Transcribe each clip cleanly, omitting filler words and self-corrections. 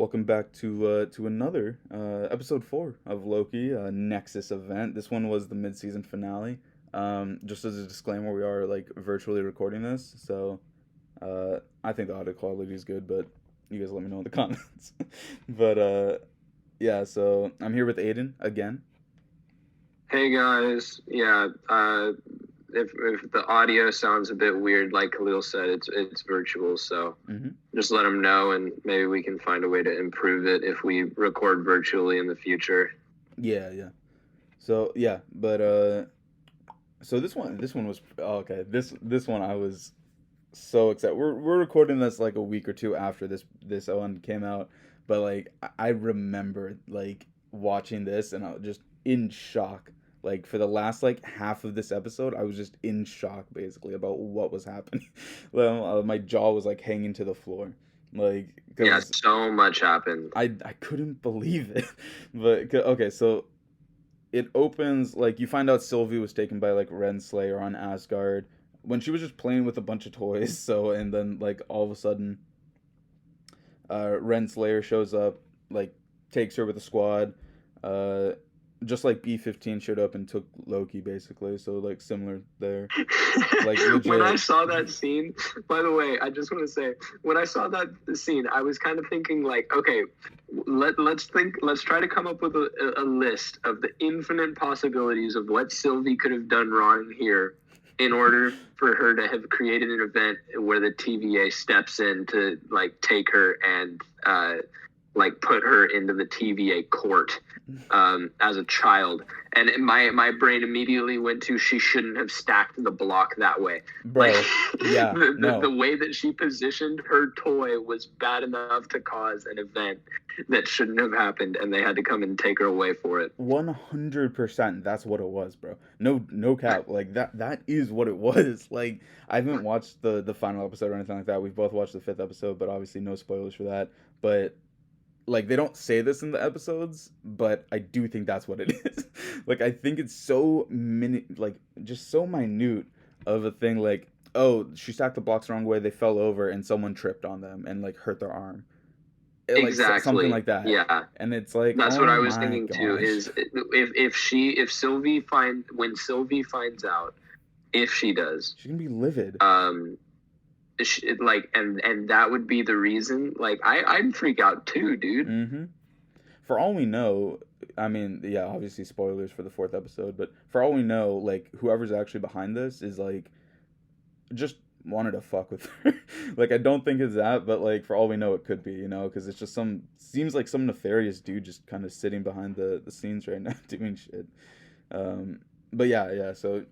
Welcome back to another episode 4 of Loki, Nexus event. This one was the mid-season finale. Just as a disclaimer, we are like virtually recording this, so I think the audio quality is good, but you guys let me know in the comments. But yeah, so I'm here with Aidan again. Hey guys, yeah. If the audio sounds a bit weird, like Khalil said, it's virtual, so Mm-hmm. just let them know, and maybe we can find a way to improve it if we record virtually in the future. Yeah, yeah. So yeah, but so this one was okay. This one I was so excited. We're recording this like a week or two after this one came out, but like I remember like watching this and I was just in shock. Like for the last like half of this episode, I was just in shock basically about what was happening. Well, my jaw was like hanging to the floor, like Yeah, because so much happened. I couldn't believe it. But okay, so it opens like you find out Sylvie was taken by like Renslayer on Asgard when she was just playing with a bunch of toys. So and then like all of a sudden, Renslayer shows up, like takes her with a squad, uh, just like B-15 showed up and took Loki basically. So like similar there, like When I legit. saw that scene, by the way, I just want to say, when I saw that scene, I was kind of thinking like, okay, let's try to come up with a list of the infinite possibilities of what Sylvie could have done wrong here in order for her to have created an event where the TVA steps in to like take her and like put her into the TVA court as a child. And my brain immediately went to she shouldn't have stacked the block that way. Bro, Like yeah, the no, way that she positioned her toy was bad enough to cause an event that shouldn't have happened, and they had to come and take her away for it. 100%. That's what it was, bro. No cap. Like that is what it was. Like I haven't watched the final episode or anything like that. We've both watched the fifth episode, but obviously no spoilers for that. But like they don't say this in the episodes, but I do think that's what it is. Like I think it's so like just so minute of a thing. Like oh, she stacked the blocks the wrong way. They fell over and someone tripped on them and like hurt their arm. Like something Exactly. like that. Yeah. And it's like That's what oh I was my thinking too. gosh. Is if Sylvie when Sylvie finds out, if she does, She's gonna be livid. um, like and that would be the reason. Like I'd freak out too, dude. Mm-hmm. For all we know, I mean, yeah, obviously spoilers for the fourth episode, but for all we know, like whoever's actually behind this is like just wanted to fuck with her. Like I don't think it's that, but like for all we know, it could be, because it's just seems like some nefarious dude just kind of sitting behind the scenes right now doing shit. Um, but yeah, so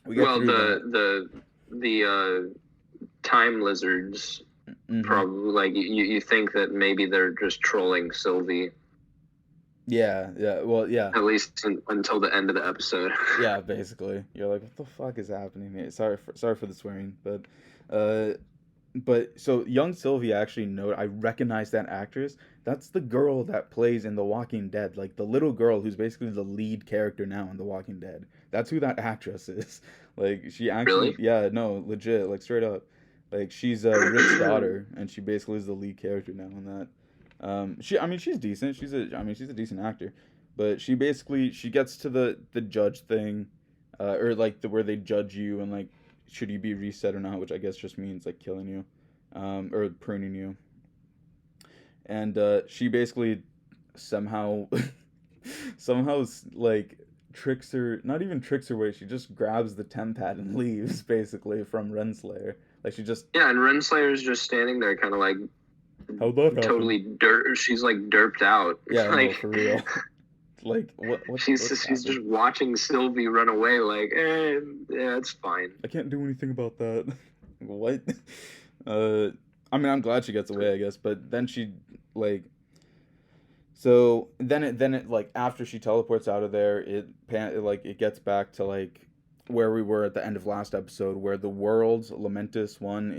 we get Well, through that. the time lizards Mm-hmm. probably like you think that maybe they're just trolling Sylvie Yeah. Well, yeah. at least until the end of the episode. Yeah, basically, you're like, what the fuck is happening here? Sorry for the swearing, uh, but so young Sylvia actually know I recognize that actress. That's the girl that plays in The Walking Dead, like the little girl who's basically the lead character now in The Walking Dead. That's who that actress is. Like she actually, Really? yeah, no, legit, like straight up, like she's Rick's daughter, and she basically is the lead character now in that. I mean, she's decent. She's a decent actor, but she gets to the judge thing, or like the where they judge you and like should you be reset or not, which I guess just means like killing you, or pruning you, and she basically somehow somehow like tricks her, not even tricks her way. She just grabs the temp pad and leaves basically from Renslayer. Like she just Yeah, and Renslayer's just standing there, kind of like how'd that happen? totally dirt. She's like derped out. Yeah, no, Like for real. Like what's she's happened? just watching Sylvie run away. Like, yeah, it's fine. I can't do anything about that. What? Uh, I mean, I'm glad she gets away, I guess. But then she like, so then it like after she teleports out of there, it gets back to like where we were at the end of last episode, where the world's Lamentus one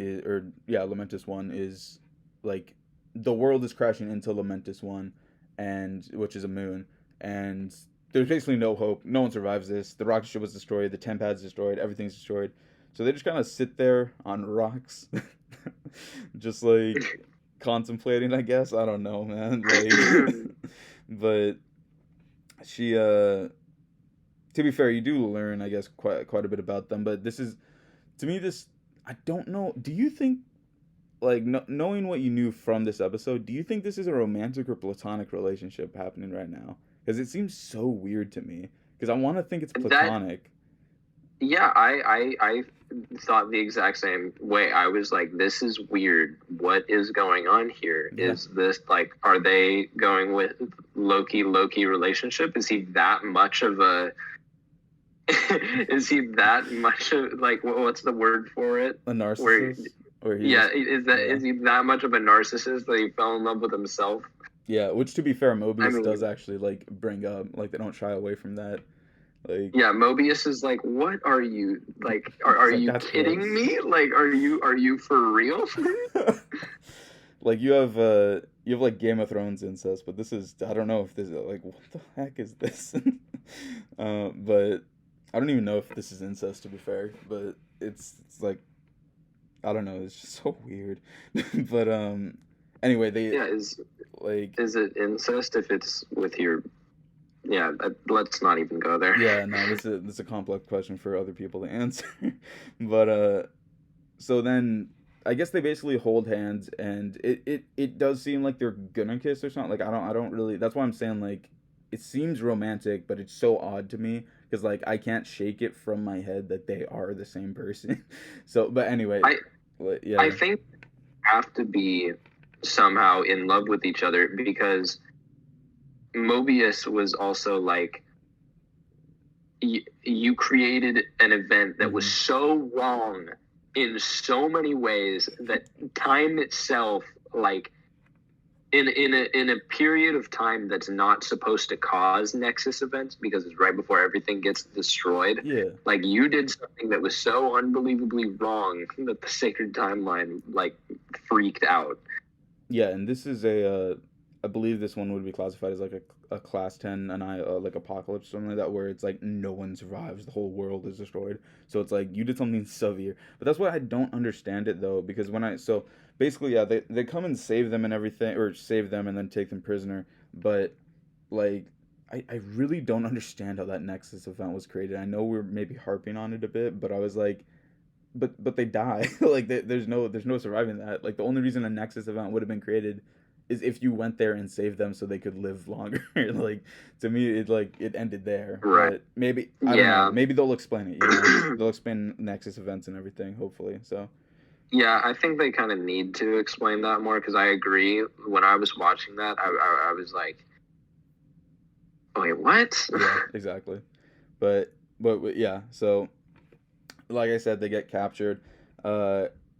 is like the world is crashing into Lamentus one, and which is a moon, and there's basically no hope. No one survives this. The rocket ship was destroyed. The temp pad's destroyed. Everything's destroyed. So they just kind of sit there on rocks, just like contemplating, I guess. I don't know, man. Like, but she to be fair, you do learn, I guess, quite a bit about them. But this is, to me, this, I don't know. Do you think, like, knowing what you knew from this episode, do you think this is a romantic or platonic relationship happening right now? Because it seems so weird to me. Because I want to think it's That platonic. Yeah, I thought the exact same way. I was like, this is weird. What is going on here? Yeah. Is this like, are they going with Loki relationship? Is he that much of a is he that much of like what's the word for it? A narcissist? Yeah, is he that much of a narcissist that he fell in love with himself? Yeah, which to be fair, Mobius does actually like bring up, like they don't shy away from that. Like, yeah, Mobius is like, what are you like? Are like, you kidding me? Like, are you for real? Like you have like Game of Thrones incest, but this is, I don't know if this is like, what the heck is this? But I don't even know if this is incest, to be fair. But it's like, I don't know, it's just so weird. But anyway, is like, is it incest if it's with your? Yeah, let's not even go there. Yeah, no, this is a complex question for other people to answer. But so then I guess they basically hold hands, and it does seem like they're gonna kiss or something. Like I don't really. That's why I'm saying, like, it seems romantic, but it's so odd to me because, like, I can't shake it from my head that they are the same person. So, but anyway, yeah, I think they have to be somehow in love with each other because Mobius was also like, you created an event that was so wrong in so many ways that time itself, like in a period of time that's not supposed to cause Nexus events because it's right before everything gets destroyed. Yeah, like you did something that was so unbelievably wrong that the sacred timeline like freaked out. Yeah, and this is I believe this one would be classified as like a class 10 like apocalypse or something like that, where it's like no one survives, the whole world is destroyed. So it's like you did something severe. But that's why I don't understand it though, because so basically, yeah, they come and save them and everything, or save them and then take them prisoner. But like I really don't understand how that Nexus event was created. I know we're maybe harping on it a bit, but I was like, but they die. Like there's no surviving that. Like the only reason a Nexus event would have been created is if you went there and saved them so they could live longer. Like, to me, it ended there. Right. But maybe I don't know. Maybe they'll explain it. You know? They'll explain Nexus events and everything. Hopefully, so. Yeah, I think they kind of need to explain that more because I agree. When I was watching that, I was like, wait, what? Yeah, exactly. But yeah. So, like I said, they get captured.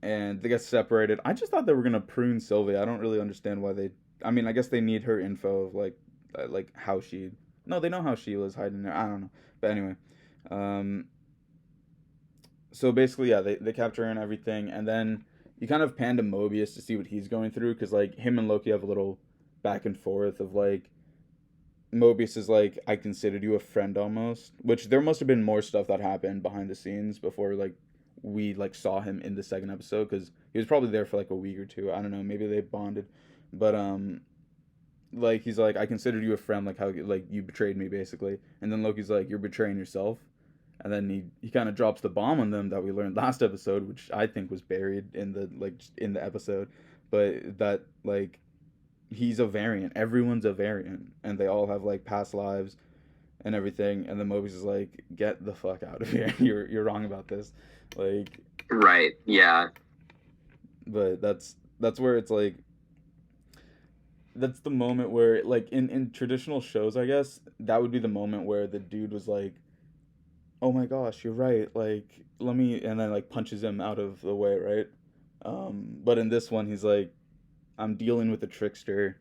And they get separated. I just thought they were gonna prune Sylvia. I don't really understand why they. I mean, I guess they need her info of like how she. No, they know how Sheila's hiding there. I don't know, but anyway. So basically, yeah, they capture her and everything, and then you kind of pan to Mobius to see what he's going through, because like him and Loki have a little back and forth of like. Mobius is like, I considered you a friend almost, which there must have been more stuff that happened behind the scenes before like we like saw him in the second episode, because he was probably there for like a week or two. I don't know, maybe they bonded, but like he's like, I considered you a friend, like how like you betrayed me basically, and then Loki's like, you're betraying yourself, and then he kind of drops the bomb on them that we learned last episode, which I think was buried in the episode, but that like he's a variant, everyone's a variant, and they all have like past lives and everything, and then Mobius is like, get the fuck out of here. You're wrong about this. Like, right, yeah. But that's where it's like, that's the moment where like in traditional shows, I guess, that would be the moment where the dude was like, oh my gosh, you're right, like let me, and then like punches him out of the way, right? But in this one he's like, I'm dealing with a trickster,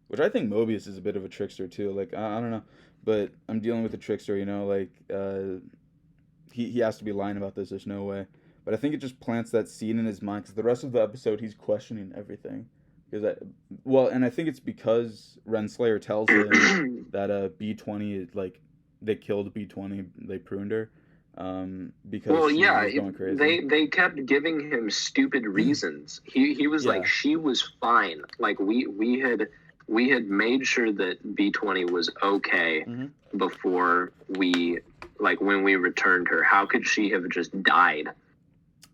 which I think Mobius is a bit of a trickster too. Like I don't know, but I'm dealing with a trickster. You know, like he has to be lying about this. There's no way. But I think it just plants that seed in his mind, because the rest of the episode he's questioning everything. And I think it's because Renslayer tells him that B20, like they killed B20, they pruned her. because Well, she yeah, was going crazy. they kept giving him stupid reasons. He was like, Yeah. she was fine. Like we had made sure that B20 was okay before we, like, when we returned her. How could she have just died?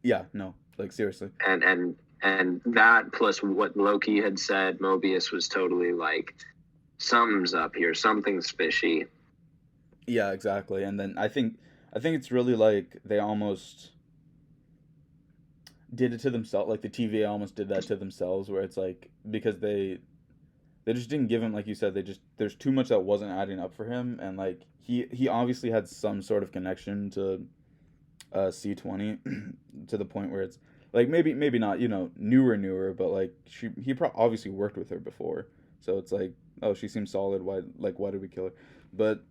Yeah, no, like seriously. And that plus what Loki had said, Mobius was totally like, something's up here, something's fishy. Yeah, exactly. And then I think it's really like they almost did it to themselves. Like the TVA almost did that to themselves, where it's like because they just didn't give him, like you said, they just there's too much that wasn't adding up for him, and like he obviously had some sort of connection to C20 to the point where it's like maybe not, you know, newer, but like obviously worked with her before, so it's like, oh, she seems solid, why did we kill her? But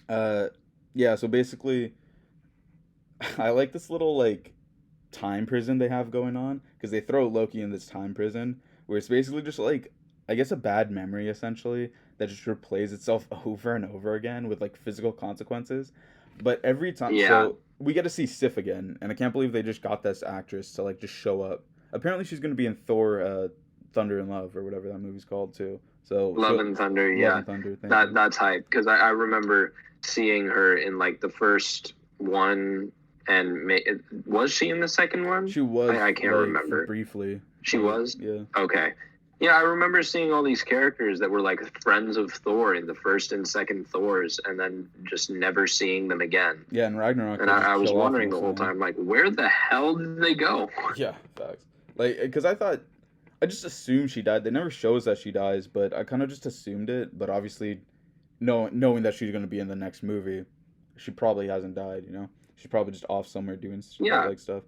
uh yeah, so basically I like this little like time prison they have going on, because they throw Loki in this time prison where it's basically just like, I guess, a bad memory essentially that just replays itself over and over again with like physical consequences. But every time, Yeah. so we get to see Sif again, and I can't believe they just got this actress to like just show up. Apparently, she's gonna be in Thor, Thunder and Love, or whatever that movie's called too. So Love and Thunder, Love yeah. and Thunder. That's hype, because I remember seeing her in like the first one, and was she in the second one? She was. I can't remember. Briefly. She was? Yeah. Okay. Yeah, I remember seeing all these characters that were like friends of Thor in the first and second Thors, and then just never seeing them again. Yeah, and Ragnarok. And I was wondering the whole time, like, where the hell did they go? Yeah, facts. Like, because I just assumed she died. They never show us that she dies, but I kind of just assumed it. But obviously, knowing that she's going to be in the next movie, she probably hasn't died, you know? She's probably just off somewhere doing like stuff.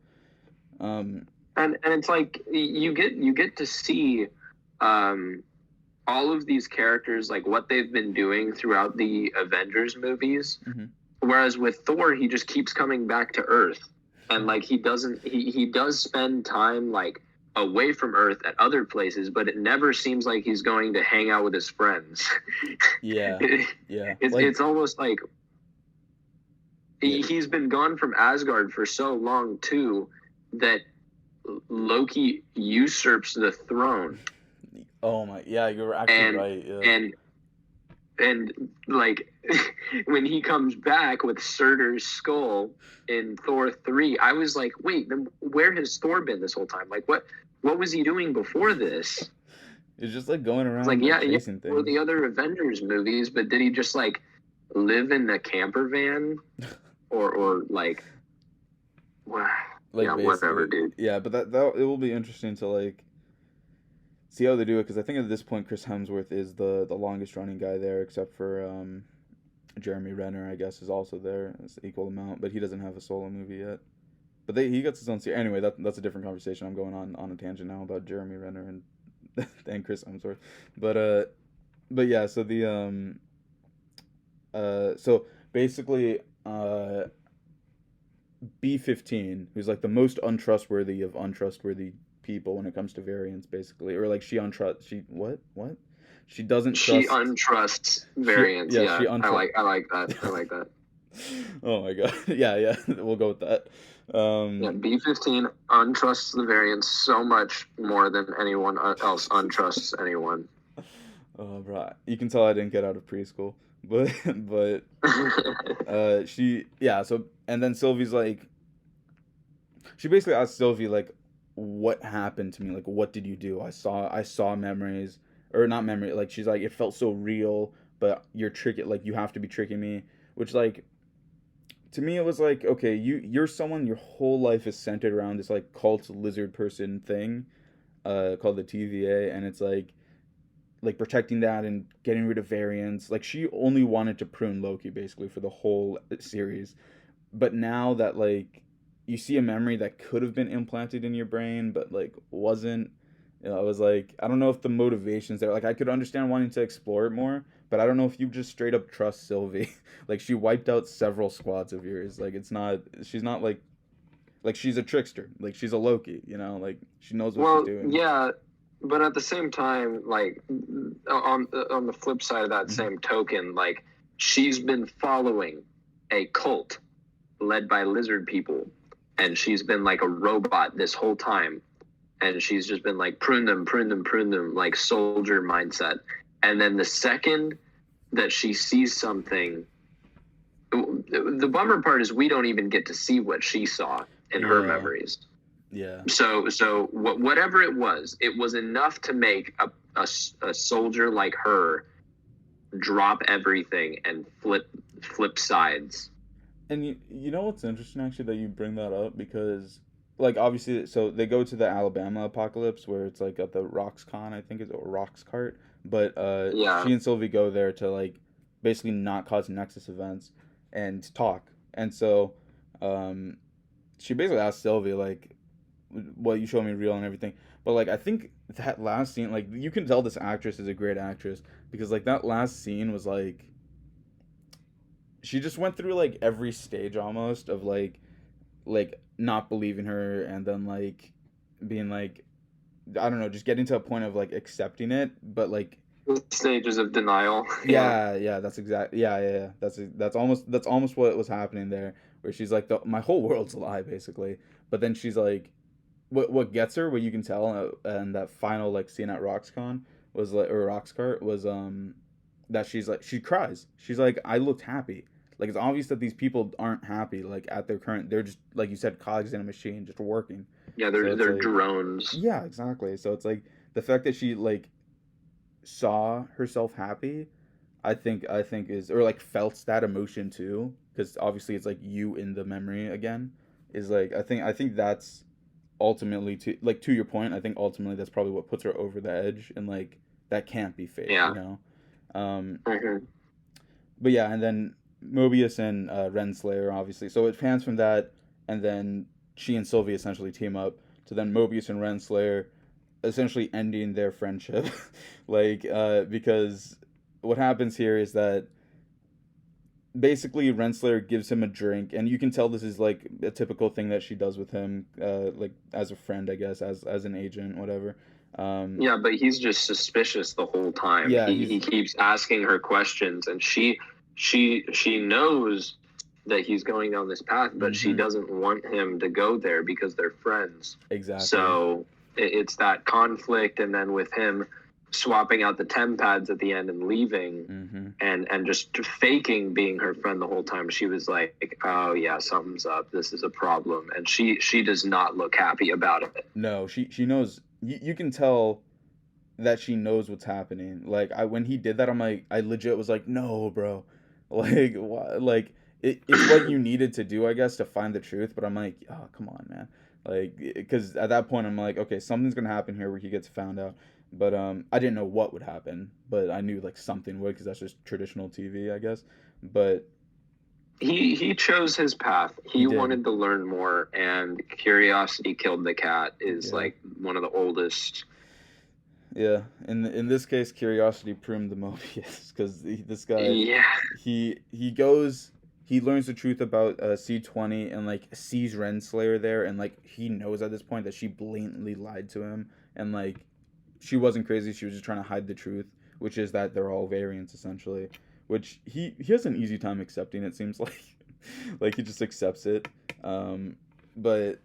And it's like you get to see all of these characters, like what they've been doing throughout the Avengers movies. Whereas with Thor, he just keeps coming back to Earth, and like he does spend time like away from Earth at other places, but it never seems like he's going to hang out with his friends. Yeah. It's almost like he's been gone from Asgard for so long too that Loki usurps the throne. Oh my, yeah, you're actually right. Yeah. And like when he comes back with Surtur's skull in Thor 3, I was like, wait, then where has Thor been this whole time? Like what was he doing before this? It's just like going around like chasing things. For the other Avengers movies, but did he just like live in a camper van or like yeah, whatever, dude. Yeah, but that it will be interesting to like see how they do it, because I think at this point Chris Hemsworth is the longest running guy there, except for Jeremy Renner, I guess, is also there. It's the equal amount, but he doesn't have a solo movie yet. But he gets his own series. Anyway, that's a different conversation. I'm going on a tangent now about Jeremy Renner and Chris Hemsworth. But yeah, so the so basically B15, who's like the most untrustworthy of untrustworthy people when it comes to variants, basically, or like she doesn't trust. She untrusts variants. She I like that. I like that. Oh my god. Yeah, we'll go with that. B15 untrusts the variants so much more than anyone else untrusts anyone. Oh, bro, you can tell I didn't get out of preschool, but so, and then Sylvie's like, she basically asked Sylvie like, what happened to me? Like, what did you do? I saw memories, or not memory. Like, she's like, it felt so real, but you're tricking. Like, you have to be tricking me. Which, like, to me, it was like, okay, you're someone. Your whole life is centered around this like cult lizard person thing, called the TVA, and it's like protecting that and getting rid of variants. Like, she only wanted to prune Loki basically for the whole series, but now that like you see a memory that could have been implanted in your brain but like wasn't, you know, I was like, I don't know if the motivations there, like I could understand wanting to explore it more, but I don't know if you just straight up trust Sylvie. Like, she wiped out several squads of yours. Like, she's not like she's a trickster. Like, she's a Loki, you know, like she knows what she's doing. Yeah, but at the same time, like on the flip side of that same token, like she's been following a cult led by lizard people, and she's been like a robot this whole time, and she's just been like prune them, prune them, prune them, like soldier mindset. And then the second that she sees something, the bummer part is we don't even get to see what she saw in her memories. Yeah. So whatever it was enough to make a soldier like her drop everything and flip sides. And you know what's interesting actually that you bring that up, because like obviously so they go to the Alabama apocalypse where it's like at the RoxCon, I think it's, or Roxcart, but she and Sylvie go there to like basically not cause Nexus events and talk. And so she basically asks Sylvie like, well, you show me real and everything. But like I think that last scene, like you can tell this actress is a great actress, because like that last scene was like she just went through like every stage almost of like not believing her, and then like being like, I don't know, just getting to a point of like accepting it, but like stages of denial. Yeah, that's exactly, yeah. That's almost what was happening there, where she's like, my whole world's a lie basically. But then she's like, what gets her, what you can tell, and that final like scene at RoxCon was like, or Roxcart was that she's like, she cries. She's like, I looked happy. Like it's obvious that these people aren't happy. Like at their current, they're just like you said, cogs in a machine, just working. Yeah, they're like, drones. Yeah, exactly. So it's like the fact that she like saw herself happy, I think is, or like felt that emotion too, because obviously it's like you in the memory again, is like I think that's ultimately, to your point, I think ultimately that's probably what puts her over the edge, and like that can't be fake, you know. But yeah, and then Mobius and Renslayer obviously. So it pans from that, and then she and Sylvie essentially team up to then Mobius and Renslayer essentially ending their friendship, like because what happens here is that basically Renslayer gives him a drink, and you can tell this is like a typical thing that she does with him, like as a friend, I guess, as an agent, whatever. Yeah, but he's just suspicious the whole time. Yeah, he keeps asking her questions, and she knows that he's going down this path, but she doesn't want him to go there because they're friends. Exactly. So it's that conflict, and then with him swapping out the TEM pads at the end and leaving, and just faking being her friend the whole time. She was like, oh yeah, something's up, this is a problem, and she does not look happy about it. No, she knows. You can tell that she knows what's happening. Like when he did that, I'm like, I legit was like, no, bro, like what? Like it's what you needed to do, I guess, to find the truth. But I'm like, oh, come on, man. Like, because at that point I'm like, okay, something's gonna happen here where he gets found out. But I didn't know what would happen, but I knew like something would, because that's just traditional TV, I guess. But he chose his path. He wanted to learn more, and curiosity killed the cat is like one of the oldest. Yeah, in this case, curiosity pruned the Mobius, because this guy, he goes, he learns the truth about C20, and like sees Renslayer there, and like he knows at this point that she blatantly lied to him, and like she wasn't crazy, she was just trying to hide the truth, which is that they're all variants essentially, which he has an easy time accepting, it seems like. Like he just accepts it. But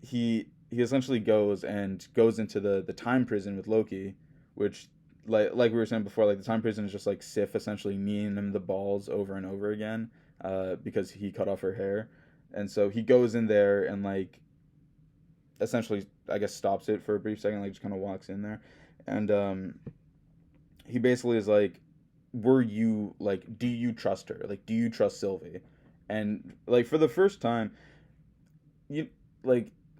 he essentially goes into the time prison with Loki, which like we were saying before, like the time prison is just like Sif essentially kneeing him the balls over and over again, because he cut off her hair. And so he goes in there and like essentially, I guess, stops it for a brief second, like just kind of walks in there, and he basically is like, do you trust her? Like, do you trust Sylvie? And like for the first time,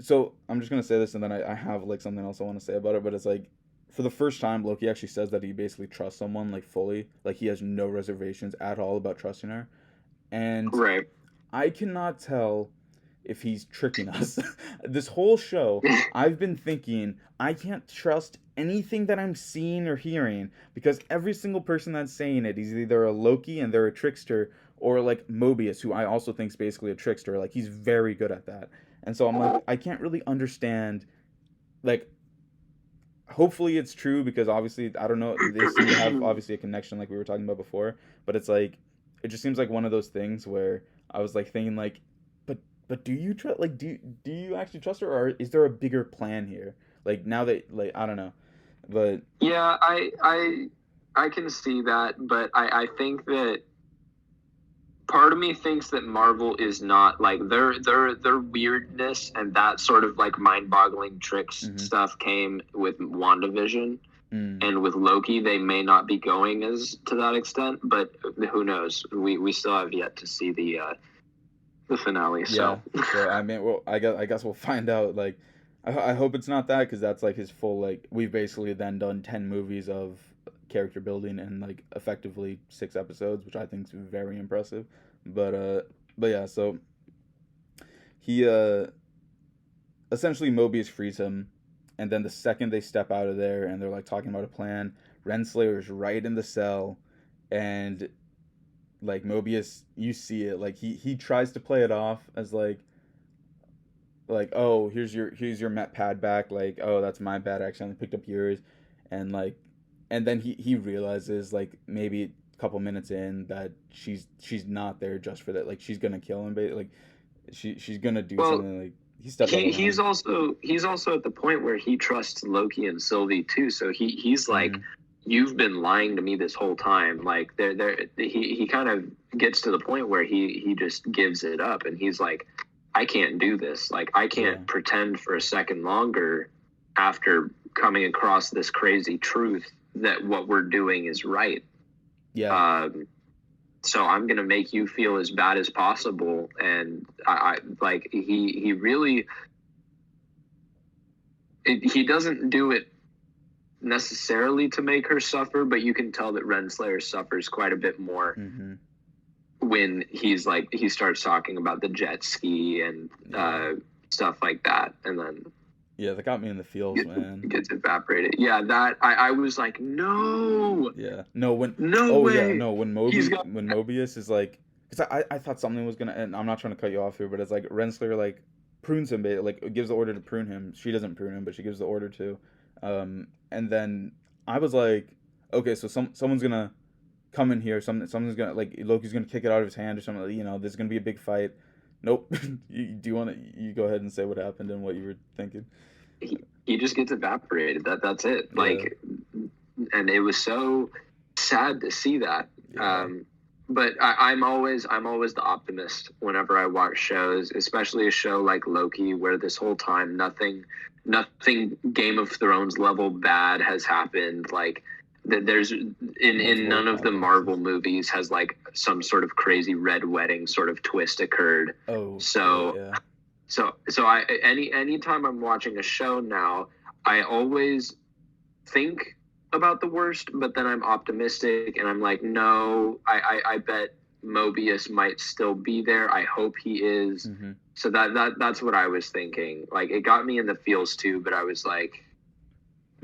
so I'm just gonna say this, and then I have like something else I want to say about it, but it's like, for the first time, Loki actually says that he basically trusts someone like fully, like he has no reservations at all about trusting her, and I cannot tell if he's tricking us. This whole show, I've been thinking I can't trust anything that I'm seeing or hearing, because every single person that's saying it is either a Loki and they're a trickster, or like Mobius, who I also think is basically a trickster. Like he's very good at that. And so I'm like, I can't really understand, like, hopefully it's true, because obviously, I don't know, they seem to have obviously a connection like we were talking about before, but it's like, it just seems like one of those things where I was like thinking like, but do you trust? Like, do you actually trust her, or is there a bigger plan here? Like now that like I don't know, but Yeah, I can see that, but I think that part of me thinks that Marvel is not like their weirdness and that sort of like mind-boggling tricks mm-hmm. stuff came with WandaVision, Mm, and with Loki they may not be going as to that extent, but who knows? We still have yet to see the finale. yeah. So So I mean, well, I guess we'll find out. Like, I hope it's not that because that's like his full like we've basically then done 10 movies of character building in like effectively 6 episodes, which I think is very impressive. But but yeah, so he essentially Mobius frees him, and then the second they step out of there and they're like talking about a plan, Renslayer's right in the cell, and like Mobius, you see it like he tries to play it off as like oh here's your met pad back, like oh that's my bad, I accidentally picked up yours, and like and then he realizes like maybe a couple minutes in that she's not there just for that, like she's gonna kill him, like she's gonna do well, something, like he stepped out of line. he's also at the point where he trusts Loki and Sylvie too. So he's like, Mm-hmm. you've been lying to me this whole time. Like he kind of gets to the point where he just gives it up, and he's like, I can't do this. Like I Yeah. can't pretend for a second longer after coming across this crazy truth that what we're doing is right. Yeah. Um, so I'm gonna make you feel as bad as possible, and I like he really he doesn't do it necessarily to make her suffer, but you can tell that Renslayer suffers quite a bit more Mm-hmm. when he's like he starts talking about the jet ski and Yeah. stuff like that, and then Yeah, that got me in the feels, man. gets evaporated. Yeah, that I was like, no, Yeah. No, when no oh yeah, way, no, when he's got. Mobius is like, because I thought something was gonna, and I'm not trying to cut you off here, but it's like Renslayer like prunes him, like gives the order to prune him. She doesn't prune him, but she gives the order to, and then I was like, okay, so someone's gonna come in here, someone's gonna like Loki's gonna kick it out of his hand or something, you know, there's gonna be a big fight. Nope. Do you want to? You go ahead and say what happened and what you were thinking. He just gets evaporated. That's it. Yeah. Like, and it was so sad to see that. Yeah. But I'm always the optimist whenever I watch shows, especially a show like Loki, where this whole time nothing Game of Thrones level bad has happened. Like there's in Multiple none of the Marvel apocalypses. movies has like some sort of crazy red wedding sort of twist occurred. Oh shit, So yeah. so I anytime I'm watching a show now, I always think about the worst, but then I'm optimistic and I'm like, no, I bet Mobius might still be there. I hope he is. Mm-hmm. So that's what I was thinking. Like it got me in the feels too, but I was like,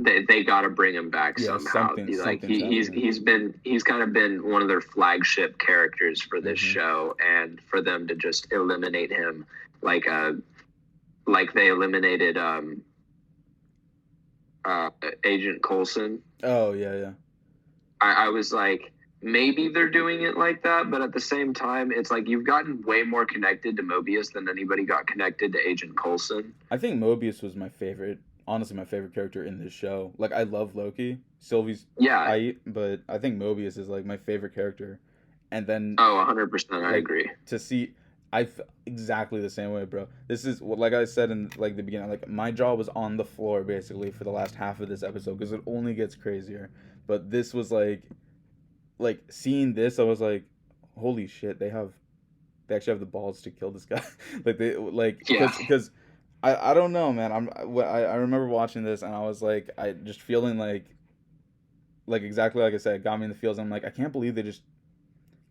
they got to bring him back Yeah, somehow. Like something's happening. he's kind of been one of their flagship characters for this Mm-hmm. show, and for them to just eliminate him like like they eliminated Agent Coulson. Oh yeah, yeah. I was like, maybe they're doing it like that, but at the same time, it's like you've gotten way more connected to Mobius than anybody got connected to Agent Coulson. I think Mobius was my favorite, honestly, my favorite character in this show. Like I love Loki, Sylvie's Yeah. but I think Mobius is like my favorite character. And then Oh, 100%. I like agree. to see, exactly the same way, bro. This is what, like I said in like the beginning, like my jaw was on the floor basically for the last half of this episode because it only gets crazier. But this was like seeing this, I was like, holy shit, they actually have the balls to kill this guy. Like they like Yeah. because I don't know, man. I remember watching this and I was like I just feeling like exactly like I said, it got me in the feels. I'm like I can't believe they just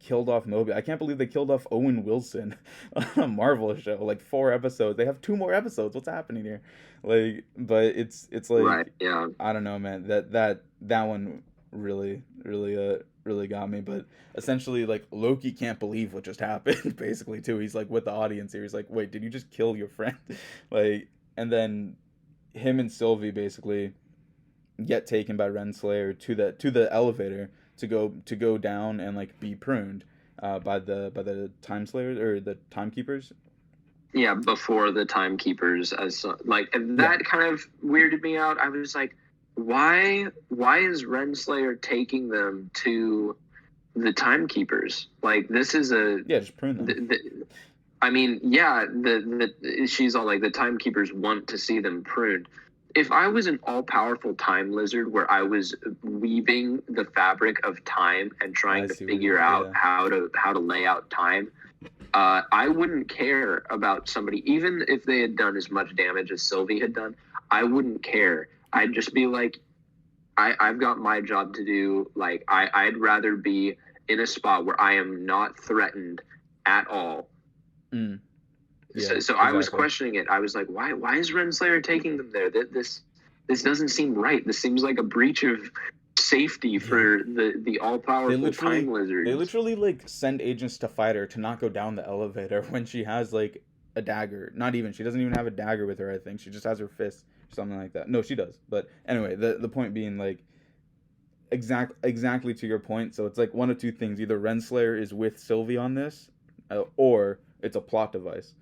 killed off Moby. I can't believe they killed off Owen Wilson on a Marvel show. Like 4 episodes. They have 2 more episodes. What's happening here? Like, but it's Right. like Yeah. I don't know, man. That one really got me. But essentially, like Loki can't believe what just happened. Basically, too. He's like with the audience here. He's like, wait, did you just kill your friend? Like, and then him and Sylvie basically get taken by Renslayer to the elevator to go down and like be pruned by the time slayers or the timekeepers. Yeah, before the timekeepers, like that kind of weirded me out. I was like, why is Renslayer taking them to the timekeepers? Like this is just prune them. I mean, yeah, she's all like the timekeepers want to see them pruned. If I was an all-powerful time lizard where I was weaving the fabric of time and trying to figure out how to lay out time, I wouldn't care about somebody, even if they had done as much damage as Sylvie had done. I wouldn't care. I'd just be like, I've got my job to do. Like, I'd rather be in a spot where I am not threatened at all. Yeah, so exactly. I was questioning it. I was like, why is Renslayer taking them there? This doesn't seem right. This seems like a breach of safety for the all-powerful time lizards. They literally like send agents to fight her to not go down the elevator when she has like a dagger. Not even, she doesn't even have a dagger with her, I think. She just has her fist or something like that. No, she does. But anyway, the point being, like, exactly to your point. So it's like one of two things. Either Renslayer is with Sylvie on this, or it's a plot device.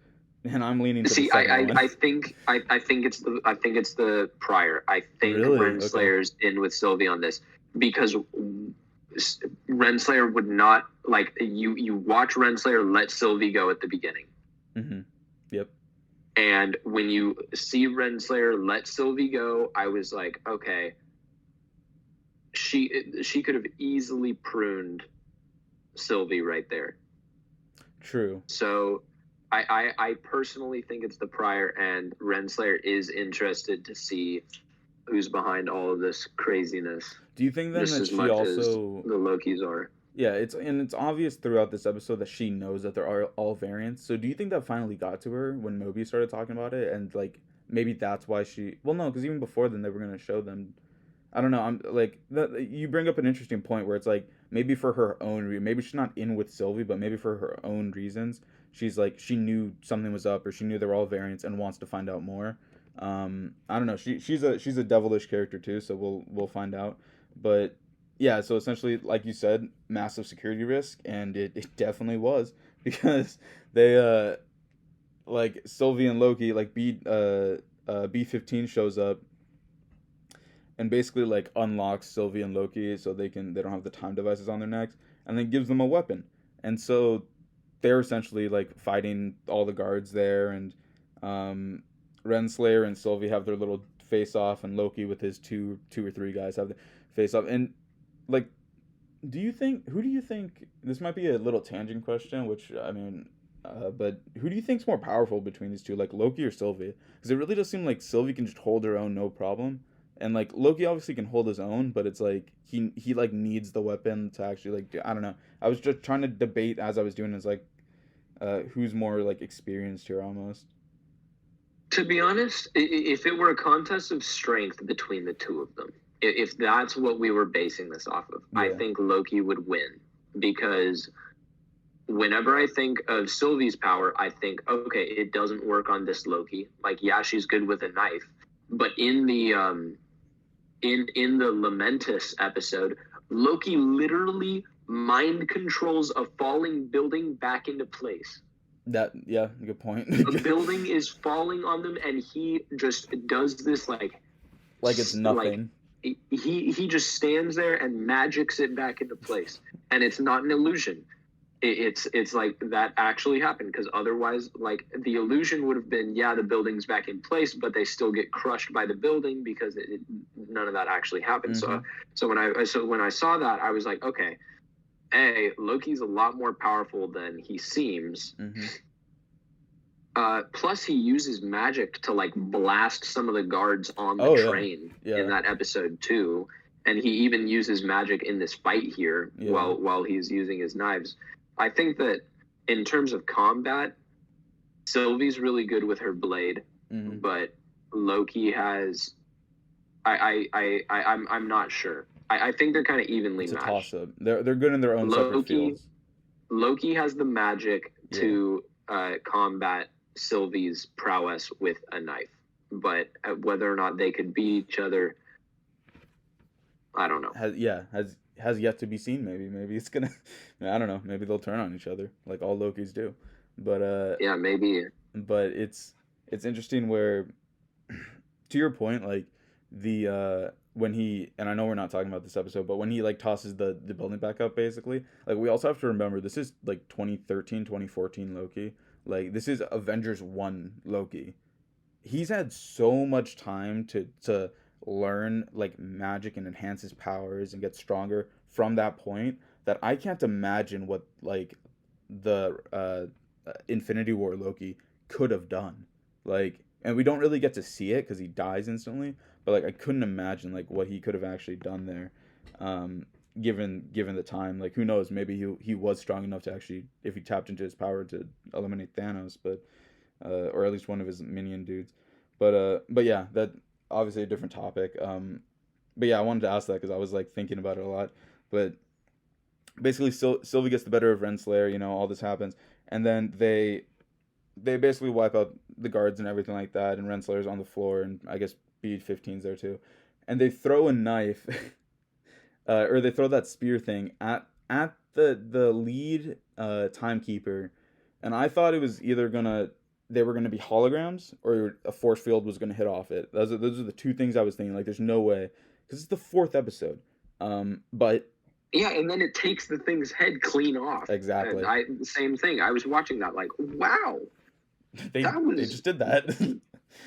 And I'm leaning to the second one. I think it's the prior. I think Renslayer's in with Sylvie on this because Renslayer would not, like, you watch Renslayer let Sylvie go at the beginning. Mm-hmm. Yep. And when you see Renslayer let Sylvie go, I was like, okay, she could have easily pruned Sylvie right there. True. So I personally think it's the prior, and Renslayer is interested to see who's behind all of this craziness. Do you think then just that as she much also as the Lokis are? Yeah, it's obvious throughout this episode that she knows that there are all variants. So do you think that finally got to her when Moby started talking about it, and like maybe that's why she? Well, no, because even before then they were gonna show them. I don't know. I'm like you bring up an interesting point where it's like maybe for her own maybe she's not in with Sylvie, but maybe for her own reasons, she's like she knew something was up or she knew there were all variants and wants to find out more. I don't know. She's a devilish character too, so we'll find out. But yeah, so essentially, like you said, massive security risk, and it definitely was because they like Sylvie and Loki, like B-15 shows up and basically like unlocks Sylvie and Loki so they don't have the time devices on their necks, and then gives them a weapon. And so they're essentially like fighting all the guards there, and Renslayer and Sylvie have their little face off, and Loki with his two or three guys have the face off. And like, who do you think, this might be a little tangent question, which I mean, but who do you think's more powerful between these two, like Loki or Sylvie? Because it really does seem like Sylvie can just hold her own no problem, and like Loki obviously can hold his own, but it's like he like needs the weapon to actually like I don't know. I was just trying to debate as I was doing this, like who's more like experienced here almost. To be honest, if it were a contest of strength between the two of them, if that's what we were basing this off of, I think Loki would win, because whenever I think of Sylvie's power, I think, okay, it doesn't work on this Loki. Like, yeah, she's good with a knife, but in the Lamentus episode, Loki literally mind controls a falling building back into place. Good point. A building is falling on them, and he just does this like it's nothing. Like, he just stands there and magics it back into place, and it's not an illusion. It's like that actually happened, because otherwise, like, the illusion would have been, the building's back in place, but they still get crushed by the building because none of that actually happened. Mm-hmm. So when I saw that, I was like, okay, Loki's a lot more powerful than he seems. Mm-hmm. Plus, he uses magic to like blast some of the guards on the train in that episode too, and he even uses magic in this fight here while he's using his knives. I think that in terms of combat, Sylvie's really good with her blade, but Loki has. I'm not sure. I think they're kind of evenly matched. It's a toss-up. They're good in their own separate fields. Loki has the magic to combat Sylvie's prowess with a knife, but whether or not they could beat each other, I don't know. Has yet to be seen. Maybe it's gonna. I don't know. Maybe they'll turn on each other like all Lokis do. But maybe. but it's interesting where, to your point, like the when he, and I know we're not talking about this episode, but when he like tosses the building back up, basically, like we also have to remember this is like 2013, 2014 Loki. Like this is Avengers 1 Loki. He's had so much time to learn like magic and enhance his powers and get stronger from that point, that I can't imagine what like the Infinity War Loki could have done. Like, and we don't really get to see it because he dies instantly. But like, I couldn't imagine like what he could have actually done there, given the time. Like, who knows? Maybe he was strong enough to actually, if he tapped into his power, to eliminate Thanos, but or at least one of his minion dudes. But yeah, that obviously a different topic. But yeah, I wanted to ask that because I was like thinking about it a lot. But basically, Sylvie gets the better of Renslayer. You know, all this happens, and then they basically wipe out the guards and everything like that, and Renslayer's on the floor, and I guess B-15's there too, and they throw a knife, or they throw that spear thing at the lead timekeeper, and I thought it was either gonna they were gonna be holograms or a force field was gonna hit off it. Those are the two things I was thinking. Like, there's no way because it's the fourth episode, but Yeah, and then it takes the thing's head clean off. exactly. And same thing. I was watching that like, wow, they just did that.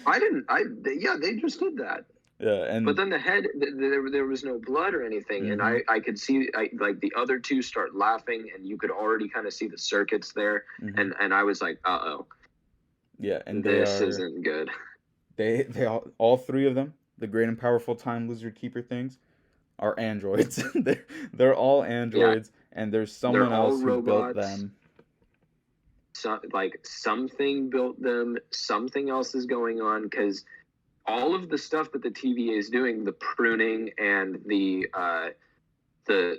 yeah, they just did that. Yeah, and But then the head, there was no blood or anything, and I could see like the other two start laughing, and you could already kind of see the circuits there, and I was like, uh-oh. Yeah, and this isn't good. They all three of them, the great and powerful time lizard keeper things, are androids. they're all androids, and there's someone else who built them. So, like, something built them, something else is going on, because all of the stuff that the TVA is doing, the pruning and the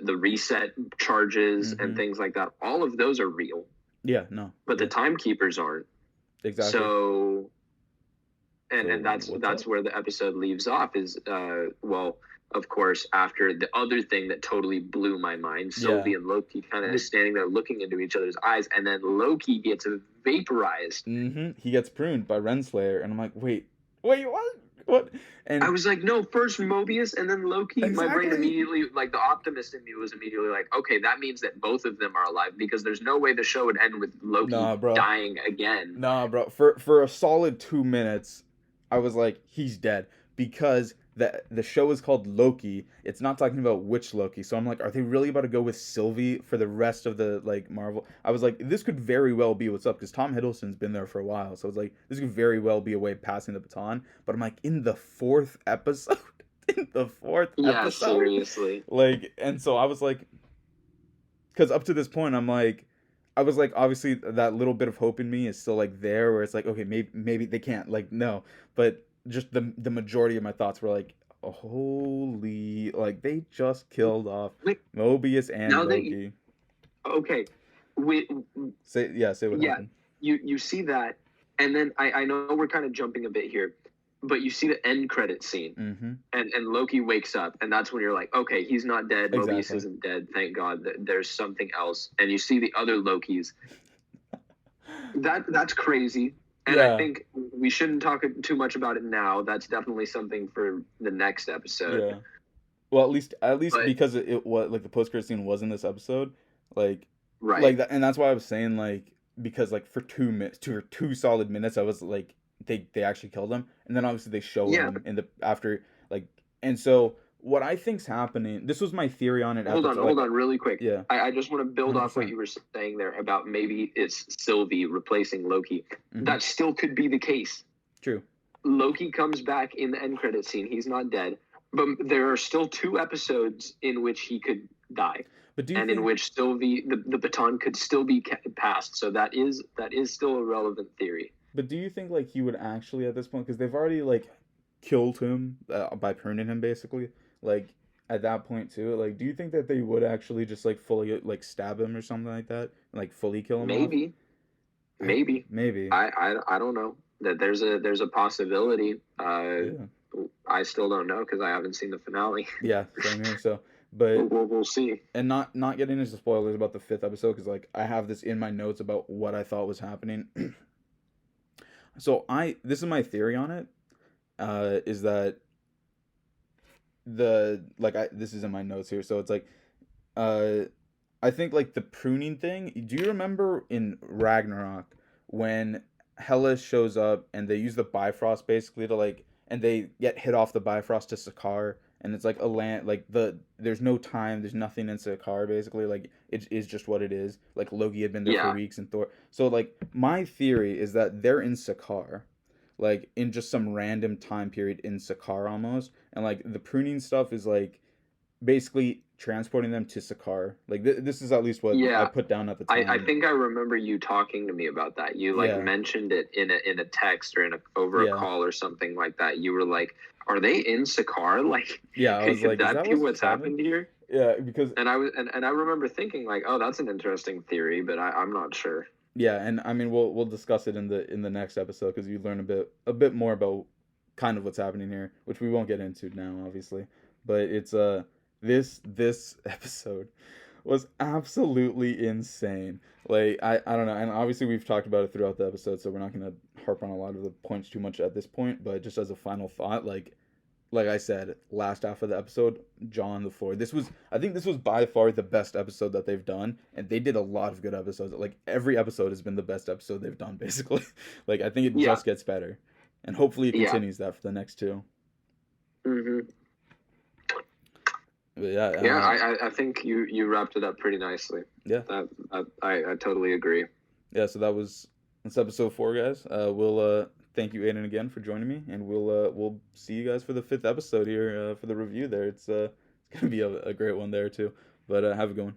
reset charges and things like that, all of those are real. Yeah, no. But the timekeepers aren't. Exactly. So that's where the episode leaves off is, well, of course, after the other thing that totally blew my mind, Sylvie and Loki kind of standing there looking into each other's eyes, and then Loki gets vaporized. He gets pruned by Renslayer, and I'm like, wait, what? And I was like, no, first Mobius and then Loki. Exactly. My brain immediately, like the optimist in me was immediately like, okay, that means that both of them are alive, because there's no way the show would end with Loki dying again. Nah, bro. For a solid 2 minutes, I was like, he's dead, because the show is called Loki. It's not talking about which Loki. So I'm like, are they really about to go with Sylvie for the rest of the like Marvel? I was like, this could very well be what's up, because Tom Hiddleston's been there for a while. So it's like, this could very well be a way of passing the baton. But I'm like, in the fourth episode, Yeah, seriously. Like, and so I was like, because up to this point, I was like, obviously that little bit of hope in me is still like there, where it's like, okay, maybe they can't, like, no, but just the majority of my thoughts were like, holy, like, they just killed off Mobius and Loki. Okay, say what happened. You see that, and then I know we're kind of jumping a bit here, but you see the end credit scene, and Loki wakes up, and that's when you're like, okay, he's not dead. Exactly. Mobius isn't dead. Thank God. There's something else, and you see the other Lokis. That's crazy. And I think we shouldn't talk too much about it now. That's definitely something for the next episode. Yeah. Well, at least because it was like the post-credit scene was in this episode, like, right, like that, and that's why I was saying, like, because like for 2 solid minutes, I was like, they actually killed him, and then obviously they show him in the after, like, and so what I think's happening. This was my theory on it. Hold on, really quick. Yeah. I just want to build 100%. Off what you were saying there about maybe it's Sylvie replacing Loki. That still could be the case. True. Loki comes back in the end credit scene. He's not dead, but there are still 2 episodes in which he could die. But in which Sylvie, the baton could still be passed. So that is still a relevant theory. But do you think like he would actually at this point, because they've already like killed him by pruning him basically, like at that point too, like do you think that they would actually just like fully like stab him or something like that, like fully kill him? Maybe. I don't know. That there's a possibility. I still don't know because I haven't seen the finale. Yeah, same here. So, but we'll see. And not getting into spoilers about the 5th episode, because like I have this in my notes about what I thought was happening. So this is my theory on it. Is that this is in my notes here. So it's like, uh, I think like the pruning thing. Do you remember in Ragnarok when Hela shows up and they use the Bifrost basically to like, and they get hit off the Bifrost to Sakaar, and it's like a land like there's no time, there's nothing in Sakaar basically, like it is just what it is. Like Loki had been there for Yeah, weeks and Thor. So like my theory is that they're in Sakaar, like in just some random time period in Sakaar almost, and like the pruning stuff is like basically transporting them to Sakaar. Like this is at least what I yeah. put down at the I time. think I remember you talking to me about that. You like Yeah, mentioned it in a text or in a over a yeah, call or something like that. You were like, "Are they in Sakar? Like, yeah. I was could like, is that that be what's what's happening? happened here?" Yeah, because And I remember thinking like, "Oh, that's an interesting theory," but I'm not sure. yeah, and I mean we'll discuss it in the next episode because you learn a bit more about kind of what's happening here, which we won't get into now, obviously. But it's this episode was absolutely insane. Like I don't know, and obviously we've talked about it throughout the episode, so we're not gonna harp on a lot of the points too much at this point. But just as a final thought, like I said, last half of the episode, Jaw on the floor. I think this was by far the best episode that they've done, and they did a lot of good episodes. Like every episode has been the best episode they've done, basically. Like I think it Yeah, just gets better, and hopefully it yeah, continues that for the next two. hmm But yeah, yeah. I think you wrapped it up pretty nicely. yeah, I totally agree. yeah. So that's episode 4, guys. We'll thank you, Aiden, again for joining me, and we'll see you guys for the 5th episode here for the review. There, it's gonna be a great one there too. But have a good one.